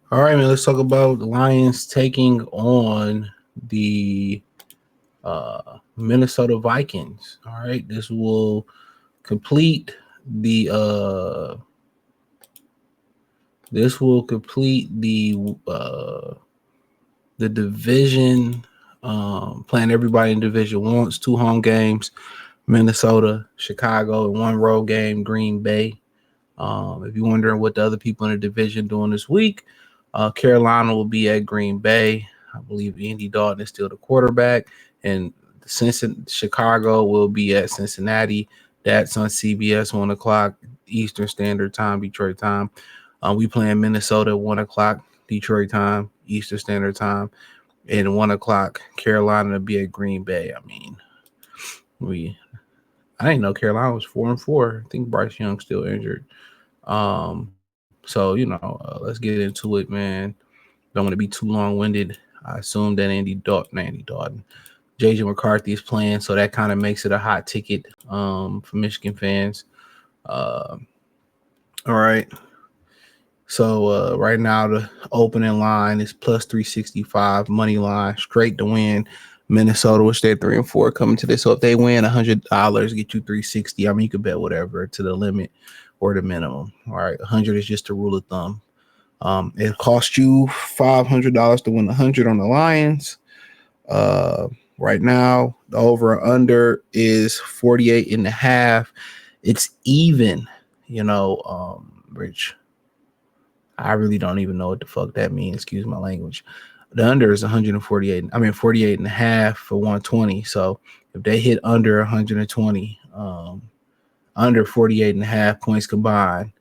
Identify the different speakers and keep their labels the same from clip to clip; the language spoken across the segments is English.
Speaker 1: All right, man. Let's talk about the Lions taking on the Minnesota Vikings. All right, this will complete the this will complete the division. Playing everybody in Division One. It's two home games: Minnesota, Chicago, and one road game, Green Bay. If you're wondering what the other people in the division doing this week, Carolina will be at Green Bay. I believe Andy Dalton is still the quarterback, and Chicago will be at Cincinnati. That's on CBS 1 o'clock Eastern Standard Time, Detroit time. We playing Minnesota 1 o'clock Detroit time, Eastern Standard Time, and 1 o'clock Carolina to be at Green Bay. I mean, we I didn't know Carolina was 4-4. I think Bryce Young's still injured. So let's get into it, man. Don't want to be too long winded. I assume that Andy Dalton, JJ McCarthy is playing, so that kind of makes it a hot ticket for Michigan fans. Uh, all right. So right now the opening line is plus 365 money line straight to win. Minnesota, which they're 3-4 coming to this. So if they win $100, get you 360. I mean, you could bet whatever to the limit or the minimum. All right, 100 is just a rule of thumb. It costs you $500 to win 100 on the Lions. Uh, right now, the over or under is 48 and a half. It's even, Rich. I really don't even know what the fuck that means. Excuse my language. The under is 148. I mean, 48 and a half for 120. So if they hit under 120, under 48 and a half points combined,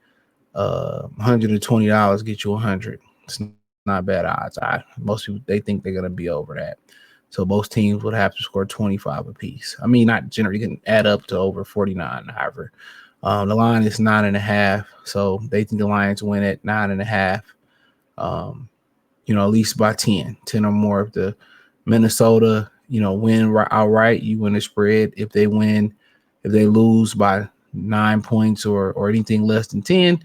Speaker 1: $120 get you 100. It's not bad odds. Most people they think they're gonna be over that. So most teams would have to score 25 apiece. I mean, not generally, you can add up to over 49. However, the line is 9.5, so they think the Lions win at 9.5. Um, at least by 10 or more. If the Minnesota, win outright, you win the spread. If they lose by 9 points or anything less than 10,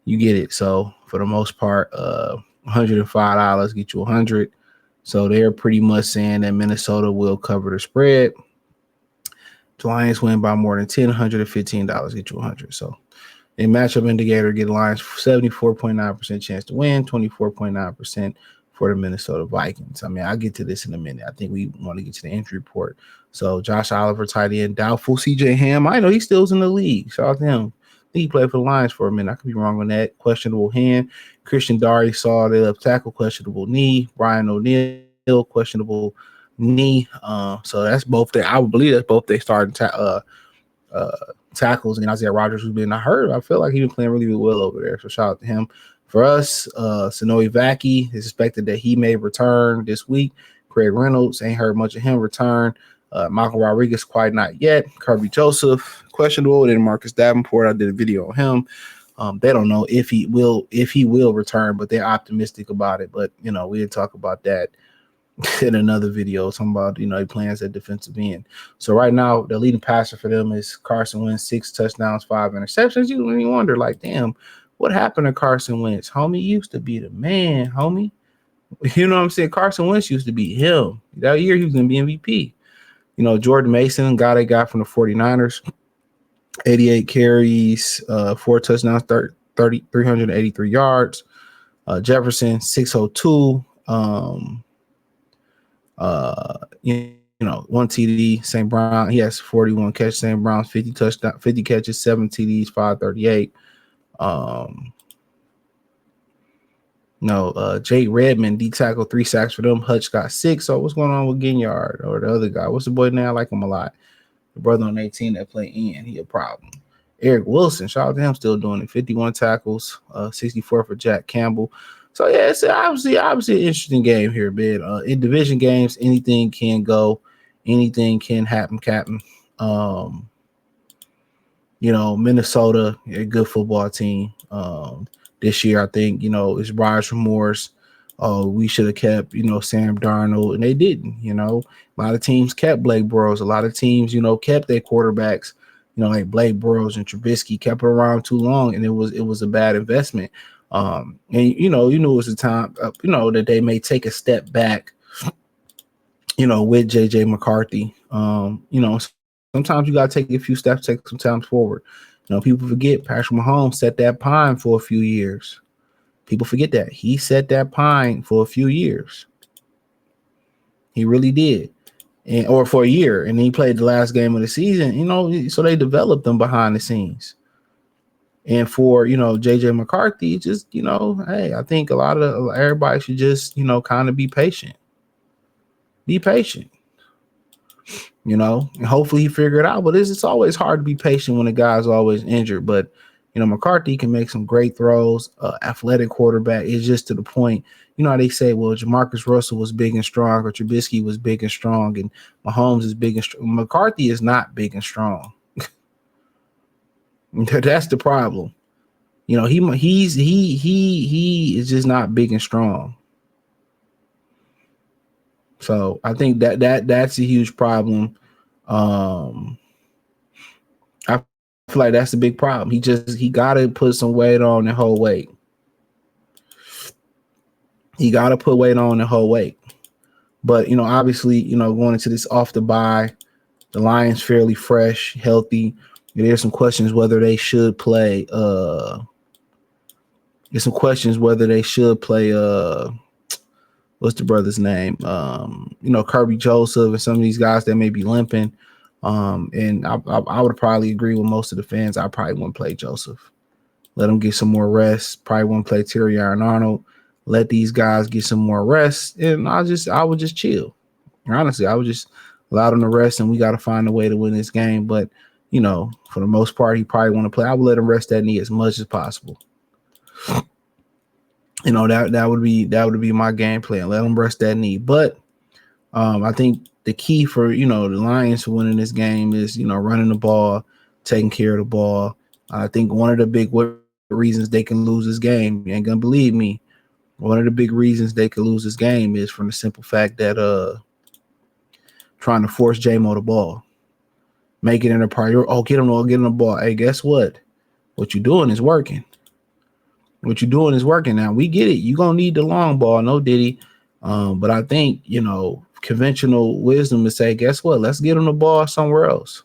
Speaker 1: you get it. So for the most part, $105 get you 100. So they're pretty much saying that Minnesota will cover the spread. The Lions win by more than 10, $115 get you 100. So a matchup indicator get Lions 74.9% chance to win, 24.9% for the Minnesota Vikings. I mean, I'll get to this in a minute. I think we want to get to the injury report. So Josh Oliver, tight end, doubtful. CJ Ham, I know he still's in the league. Shout out to him. I think he played for the Lions for a minute. I could be wrong on that. Questionable hand. Christian Dari saw the left tackle, questionable knee. Brian O'Neill, questionable knee. So that's both their. I would believe that's both they starting uh, tackles and Isaiah Rogers, who's been I feel like he's been playing really, really well over there. So shout out to him. For us, Sanoe Vaki is expected that he may return this week. Craig Reynolds, ain't heard much of him return. Michael Rodriguez, quite not yet. Kirby Joseph, questionable. Then Marcus Davenport, I did a video on him. They don't know if he will return, but they're optimistic about it. But we didn't talk about that in another video, talking about he plans at defensive end. So right now the leading passer for them is Carson Wentz, 6 touchdowns, 5 interceptions. You wonder, like, damn, what happened to Carson Wentz? Homie used to be the man, homie. You know what I'm saying? Carson Wentz used to be him. That year he was gonna be MVP. Jordan Mason, guy they got from the 49ers, 88 carries, 4 touchdowns, 383 yards. Jefferson, 602. One TD. St. Brown, he has 41 catches. St. Brown's 50 touchdown, 50 catches, 7 TDs, 538. Jake Redmond, D tackle, 3 sacks for them. Hutch got 6. So what's going on with Ginyard or the other guy? What's the boy name? I like him a lot. The brother on 18 that play in, he a problem. Eric Wilson, shout out to him, still doing it. 51 tackles, 64 for Jack Campbell. So yeah, it's obviously an interesting game here, man. In division games, anything can go, anything can happen, Captain. Minnesota, a good football team. This year, I think it's rise remorse. We should have kept Sam Darnold, and they didn't. A lot of teams kept Blake Bortles. A lot of teams kept their quarterbacks. Like Blake Bortles and Trubisky kept it around too long, and it was a bad investment. And you knew it was a time, that they may take a step back, with JJ McCarthy. Sometimes you gotta take a few steps, take some time forward. People forget Patrick Mahomes set that pine for a few years. People forget that he set that pine for a few years. He really did, or for a year, and he played the last game of the season. So they developed them behind the scenes. And for JJ McCarthy, just hey, I think a lot of everybody should just kind of be patient. Be patient. And hopefully he figure it out. But it's always hard to be patient when a guy's always injured. But McCarthy can make some great throws. Athletic quarterback is just to the point. How they say, well, Jamarcus Russell was big and strong, or Trubisky was big and strong, and Mahomes is big and strong. McCarthy is not big and strong. That's the problem. He is just not big and strong. So I think that's a huge problem. I feel like that's a big problem. He gotta put some weight on the whole weight. He gotta put weight on the whole weight. But obviously, going into this off the bye, the Lions fairly fresh, healthy. There's some questions whether they should play. There's some questions whether they should play. What's the brother's name? Kirby Joseph and some of these guys that may be limping. And I would probably agree with most of the fans. I probably wouldn't play Joseph. Let them get some more rest. Probably won't play Terry Arnold. Let these guys get some more rest, and I would just chill. Honestly, I would just allow them to rest, and we got to find a way to win this game. But for the most part, he probably want to play. I would let him rest that knee as much as possible. That would be my game plan. Let him rest that knee. But I think the key for the Lions for winning this game is running the ball, taking care of the ball. I think one of the big reasons they can lose this game, you ain't gonna believe me. One of the big reasons they could lose this game is from the simple fact that trying to force J-Mo the ball, make it in a priority. Oh, get him the ball. Hey, guess what? What you're doing is working. What you're doing is working. Now we get it. You're gonna need the long ball, no Diddy. But I think conventional wisdom is say, guess what? Let's get him the ball somewhere else.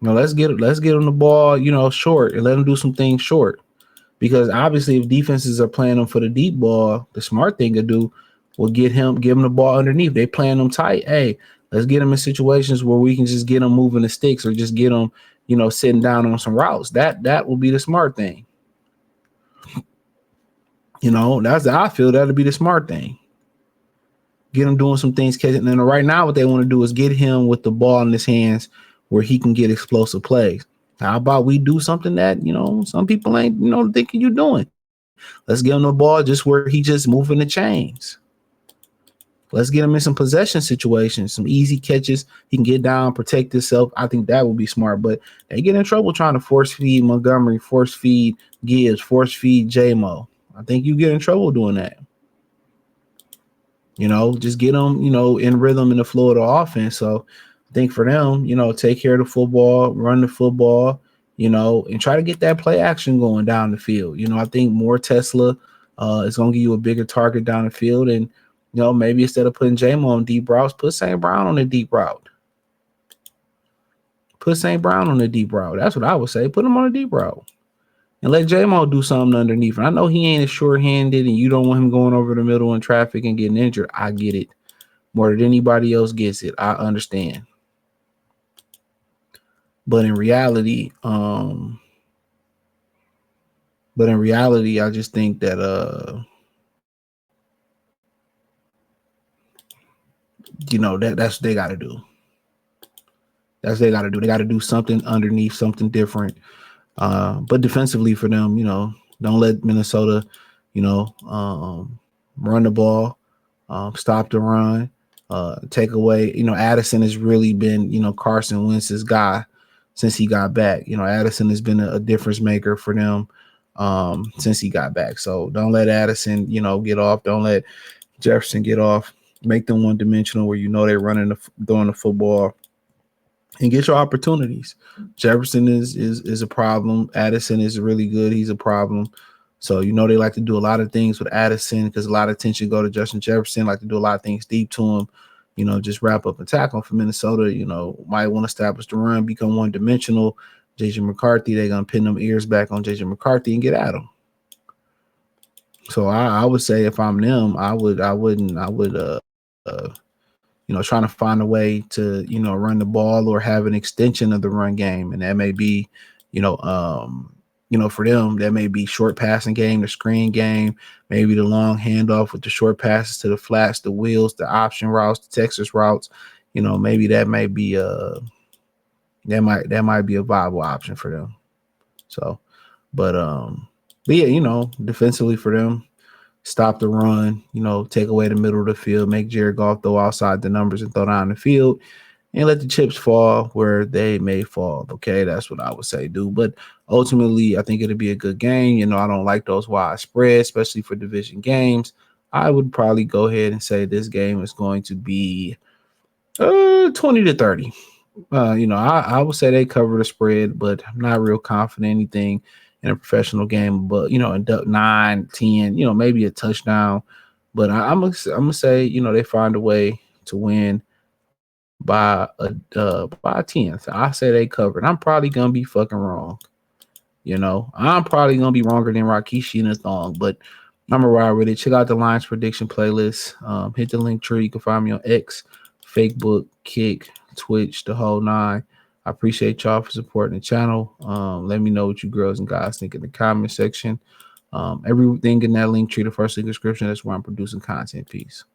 Speaker 1: Let's get him the ball, short, and let him do some things short. Because obviously, if defenses are playing them for the deep ball, the smart thing to do will give him the ball underneath. They playing them tight. Hey, let's get them in situations where we can just get them moving the sticks, or just get them, sitting down on some routes. That will be the smart thing. I feel that'll be the smart thing. Get him doing some things, catching. And right now, what they want to do is get him with the ball in his hands where he can get explosive plays. How about we do something that, some people ain't, thinking you're doing? Let's get him the ball just where he just moving the chains. Let's get him in some possession situations, some easy catches. He can get down, protect himself. I think that would be smart. But they get in trouble trying to force feed Montgomery, force feed Gibbs, force feed J-Mo. I think you get in trouble doing that. Just get them, in rhythm in the flow of the offense. So I think for them, take care of the football, run the football, and try to get that play action going down the field. I think more Tesla is going to give you a bigger target down the field. And, maybe instead of putting J-Mo on deep routes, put St. Brown on the deep route. Put St. Brown on the deep route. That's what I would say. Put him on a deep route. And let J-Mo do something underneath. And I know he ain't as short-handed, and you don't want him going over the middle in traffic and getting injured. I get it. More than anybody else gets it. I understand. But in reality, I just think that that's what they got to do. That's what they got to do. They got to do something underneath, something different. But defensively for them, don't let Minnesota, run the ball, stop the run, take away. Addison has really been, Carson Wentz's guy since he got back. Addison has been a difference maker for them since he got back. So don't let Addison, get off. Don't let Jefferson get off. Make them one-dimensional where they're throwing the football. And get your opportunities. Jefferson is a problem. Addison is really good. He's a problem. So they like to do a lot of things with Addison because a lot of attention go to Justin Jefferson. Like to do a lot of things deep to him. Just wrap up and tackle him for Minnesota. Might want to establish the run, become one dimensional. JJ McCarthy, they're gonna pin them ears back on JJ McCarthy and get at him. So I would say if I'm them, trying to find a way to, run the ball or have an extension of the run game. And that may be, for them, that may be short passing game, the screen game, maybe the long handoff with the short passes to the flats, the wheels, the option routes, the Texas routes. Maybe that may be that might be a viable option for them. So, but yeah, defensively for them, stop the run, take away the middle of the field, make Jared Goff throw outside the numbers and throw down the field, and let the chips fall where they may fall. Okay, that's what I would say, dude. But ultimately, I think it'll be a good game. I don't like those wide spreads, especially for division games. I would probably go ahead and say this game is going to be 20-30. I would say they cover the spread, but I'm not real confident anything in a professional game. But in 9, 10, maybe a touchdown. But I'm gonna say they find a way to win by a 10th. I say they covered. I'm probably gonna be fucking wrong. I'm probably gonna be wronger than Rakishi in a thong, but I'm gonna ride with it. Check out the Lions prediction playlist. Hit the link tree. You can find me on X, Facebook, Kick, Twitch, the whole nine. I appreciate y'all for supporting the channel. Let me know what you girls and guys think in the comment section. Everything in that link tree, the first link description, that's where I'm producing content. Peace.